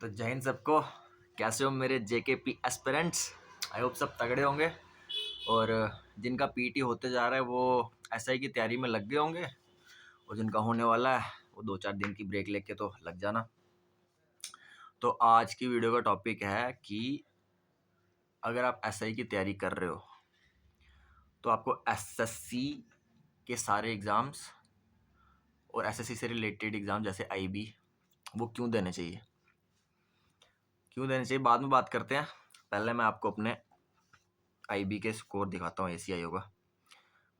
तो जय हिंद सबको। कैसे हो मेरे जेकेपी एस्पिरेंट्स? आई होप सब तगड़े होंगे। और जिनका पीटी होते जा रहा है वो एसआई की तैयारी में लग गए होंगे, और जिनका होने वाला है वो 2-4 दिन की ब्रेक लेके तो लग जाना। तो आज की वीडियो का टॉपिक है कि अगर आप एसआई की तैयारी कर रहे हो तो आपको एसएससी के सारे एग्ज़ाम्स और एसएससी से रिलेटेड एग्ज़ाम जैसे आईबी वो क्यों देने चाहिए, बाद में बात करते हैं। पहले मैं आपको अपने आईबी के स्कोर दिखाता हूँ एसीआईओ का।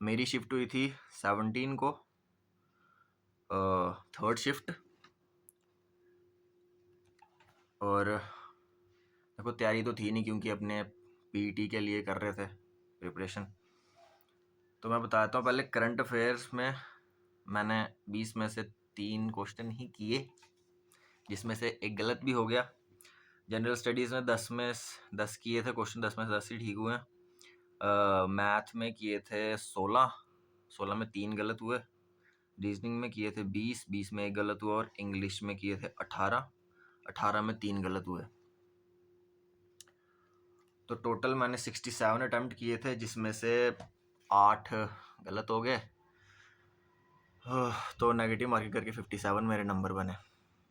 मेरी शिफ्ट हुई थी 17 को, थर्ड शिफ्ट। और देखो तैयारी तो थी नहीं क्योंकि अपने पीटी के लिए कर रहे थे प्रिपरेशन। तो मैं बताता हूँ पहले करंट अफेयर्स में मैंने 20 में से 3 क्वेश्चन ही किए, जिसमें से एक गलत भी हो गया। जनरल स्टडीज़ में 10 में 10 किए थे क्वेश्चन, 10 में से 10 ही ठीक हुए। मैथ में किए थे 16 में 3 गलत हुए। रीजनिंग में किए थे 20 में एक गलत हुआ। और इंग्लिश में किए थे 18 में 3 गलत हुए। तो टोटल मैंने 67 अटैम्प्ट किए थे, जिसमें से 8 गलत हो गए। तो नेगेटिव मार्किंग करके 57 मेरे नंबर बने।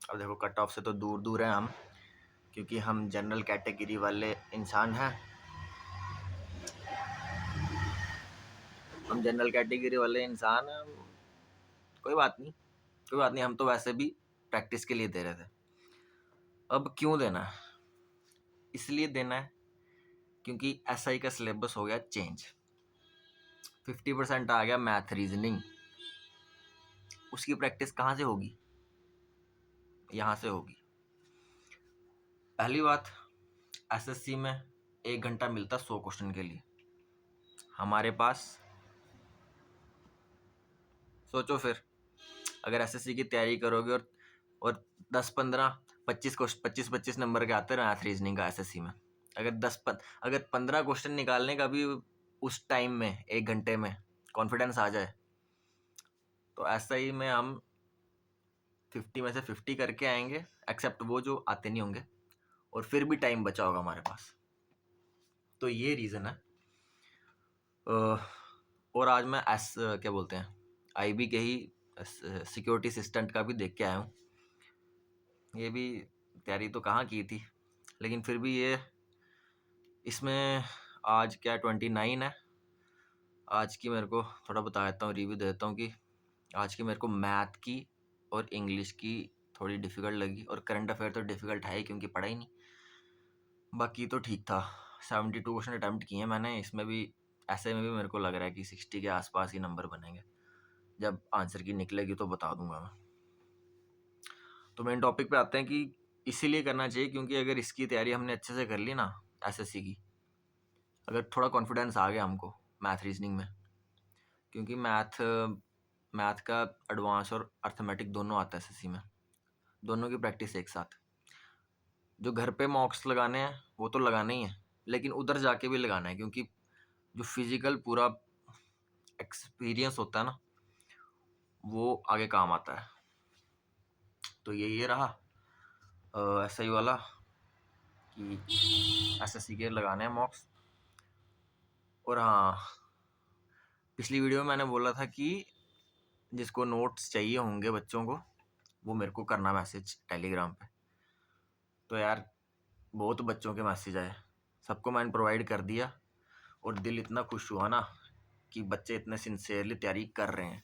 अब देखो कट ऑफ से तो दूर दूर हैं हम, क्योंकि हम जनरल कैटेगरी वाले इंसान हैं। कोई बात नहीं, हम तो वैसे भी प्रैक्टिस के लिए दे रहे थे। अब क्यों देना है? इसलिए देना है क्योंकि एसआई का सिलेबस हो गया चेंज। 50% आ गया मैथ रीजनिंग। उसकी प्रैक्टिस कहाँ से होगी? यहाँ से होगी। पहली बात, एसएससी में 1 घंटा मिलता 100 क्वेश्चन के लिए। हमारे पास सोचो फिर, अगर एसएससी की तैयारी करोगे और 10-15 25 नंबर के आते हैं मैथ रीजनिंग का एसएससी में। अगर 15 क्वेश्चन निकालने का भी उस टाइम में 1 घंटे में कॉन्फिडेंस आ जाए तो एसआई में हम 50 में से 50 करके आएंगे, एक्सेप्ट वो जो आते नहीं होंगे, और फिर भी टाइम बचा होगा हमारे पास। तो ये रीज़न है। और आज मैं क्या बोलते हैं, आईबी के ही सिक्योरिटी असिस्टेंट का भी देख के आया हूँ। ये भी तैयारी तो कहाँ की थी, लेकिन फिर भी ये इसमें आज क्या 29 है। आज की मेरे को थोड़ा बता देता हूँ, रिव्यू दे देता हूँ कि आज की मेरे को मैथ की और इंग्लिश की थोड़ी डिफ़िकल्ट लगी। और करंट अफेयर तो डिफ़िकल्ट है ही क्योंकि पढ़ा ही नहीं। बाकी तो ठीक था। 72 क्वेश्चन अटैम्प्ट किए हैं मैंने। इसमें भी ऐसे में भी मेरे को लग रहा है कि 60 के आसपास ही नंबर बनेंगे। जब आंसर की निकलेगी तो बता दूंगा मैं। तो मेन टॉपिक पे आते हैं कि इसीलिए करना चाहिए क्योंकि अगर इसकी तैयारी हमने अच्छे से कर ली ना, एसएससी की, अगर थोड़ा कॉन्फिडेंस आ गया हमको मैथ रीजनिंग में, क्योंकि मैथ का एडवांस और अर्थमेटिक दोनों आता है एसएससी में, दोनों की प्रैक्टिस एक साथ। जो घर पे मॉक्स लगाने हैं वो तो लगाने ही हैं, लेकिन उधर जाके भी लगाना है, क्योंकि जो फिजिकल पूरा एक्सपीरियंस होता है ना, वो आगे काम आता है। तो ये रहा एसआई वाला कि एसएससी के लगाने हैं मॉक्स। और हाँ, पिछली वीडियो में मैंने बोला था कि जिसको नोट्स चाहिए होंगे बच्चों को, वो मेरे को करना मैसेज टेलीग्राम पे। तो यार बहुत बच्चों के मैसेज आए, सबको मैंने प्रोवाइड कर दिया। और दिल इतना खुश हुआ ना कि बच्चे इतने सिंसियरली तैयारी कर रहे हैं।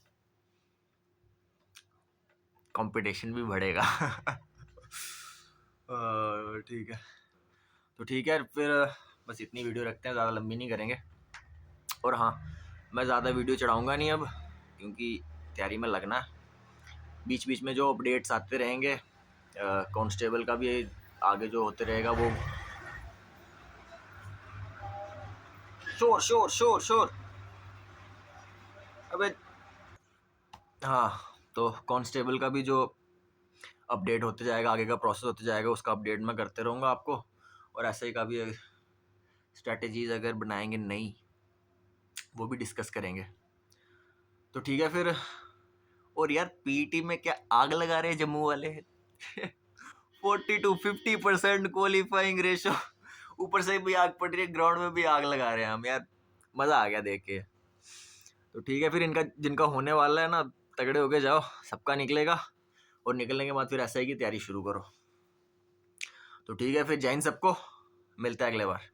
कंपटीशन भी बढ़ेगा। ठीक है, तो ठीक है फिर बस इतनी वीडियो रखते हैं, ज़्यादा लंबी नहीं करेंगे। और हाँ, मैं ज़्यादा वीडियो चढ़ाऊँगा नहीं अब, क्योंकि तैयारी में लगना है। बीच बीच में जो अपडेट्स आते रहेंगे, कांस्टेबल का भी आगे जो होते रहेगा वो शोर शोर शोर शोर अबे हाँ, तो कांस्टेबल का भी जो अपडेट होते जाएगा, आगे का प्रोसेस होते जाएगा, उसका अपडेट मैं करते रहूँगा आपको। और ऐसे ही का भी स्ट्रैटेजीज अगर बनाएंगे नई, वो भी डिस्कस करेंगे। तो ठीक है फिर। और यार पीटी में क्या आग लगा रहे हैं जम्मू वाले। 40 to 50% क्वालिफाइंग रेशो, ऊपर से भी आग पड़ रही है, ग्राउंड में भी आग लगा रहे हैं हम यार, मजा आ गया देख के। तो ठीक है फिर, इनका जिनका होने वाला है ना, तगड़े होके जाओ, सबका निकलेगा, और निकलने के बाद फिर एसआई की तैयारी शुरू करो। तो ठीक है फिर, जय हिंद सबको, मिलते हैं अगले बार।